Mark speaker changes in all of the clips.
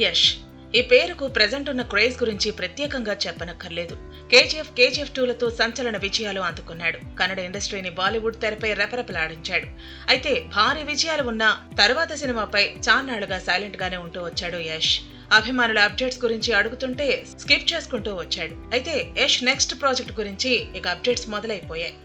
Speaker 1: యష్. ఈ పేరుకు ప్రెజెంట్ ఉన్న క్రేజ్ గురించి ప్రత్యేకంగా చెప్పనక్కర్లేదు. కేజీఎఫ్ 2లతో సంచలన విజయాలు అందుకున్నాడు. కన్నడ ఇండస్ట్రీని బాలీవుడ్ తెరపై రెపరెపలాడించాడు. అయితే భారీ విజయాలు ఉన్న తరువాత సినిమాపై చాన్నాళ్లుగా సైలెంట్ గానే ఉంటూ వచ్చాడు యష్. అభిమానుల అప్డేట్స్ గురించి అడుగుతుంటే స్కిప్ చేసుకుంటూ వచ్చాడు. అయితే యష్ నెక్స్ట్ ప్రాజెక్ట్ గురించి ఇక అప్డేట్స్ మొదలైపోయాయి.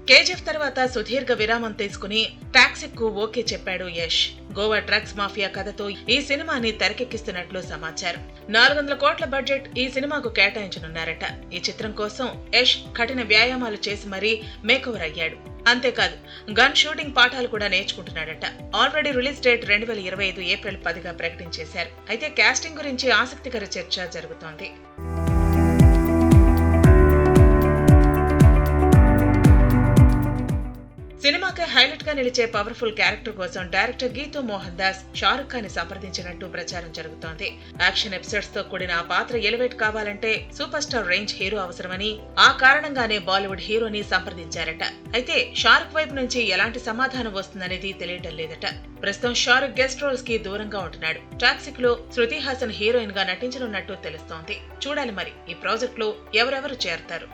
Speaker 1: కేజీఎఫ్ తర్వాత సుదీర్ఘ విరామం తీసుకుని టాక్సిక్ కు ఓకే చెప్పాడు యష్. గోవా డ్రగ్స్ మాఫియా కథతో ఈ సినిమాని తెరకెక్కిస్తున్నట్లు సమాచారం. 400 కోట్ల బడ్జెట్ ఈ సినిమాకు కేటాయించనున్నారట. ఈ చిత్రం కోసం యష్ కఠిన వ్యాయామాలు చేసి మరీ మేకోవర్ అయ్యాడు. అంతేకాదు గన్ షూటింగ్ పాఠాలు కూడా నేర్చుకుంటున్నాడట. ఆల్రెడీ రిలీజ్ డేట్ 2025 ఏప్రిల్ 10గా ప్రకటించేశారు. అయితే కాస్టింగ్ గురించి ఆసక్తికర చర్చ జరుగుతోంది. సినిమాకి హైలైట్ గా నిలిచే పవర్ఫుల్ క్యారెక్టర్ కోసం డైరెక్టర్ గీతూ మోహన్ దాస్ షారుఖ్ ఖాన్ ని సంప్రదించినట్టు ప్రచారం జరుగుతోంది. యాక్షన్ ఎపిసోడ్స్ తో కూడిన ఆ పాత్ర ఎలివేట్ కావాలంటే సూపర్ స్టార్ రేంజ్ హీరో అవసరమని, ఆ కారణంగానే బాలీవుడ్ హీరోని సంప్రదించారట. అయితే షారుఖ్ వైపు నుంచి ఎలాంటి సమాధానం వస్తుందనేది తెలియటం లేదట. ప్రస్తుతం షారుఖ్ గెస్ట్ రోల్స్ కి దూరంగా ఉంటున్నాడు. టాక్సిక్ లో శృతి హాసన్ హీరోయిన్ గా నటించనున్నట్టు తెలుస్తోంది. చూడాలి మరి ఈ ప్రాజెక్ట్ లో ఎవరెవరు చేరతారు.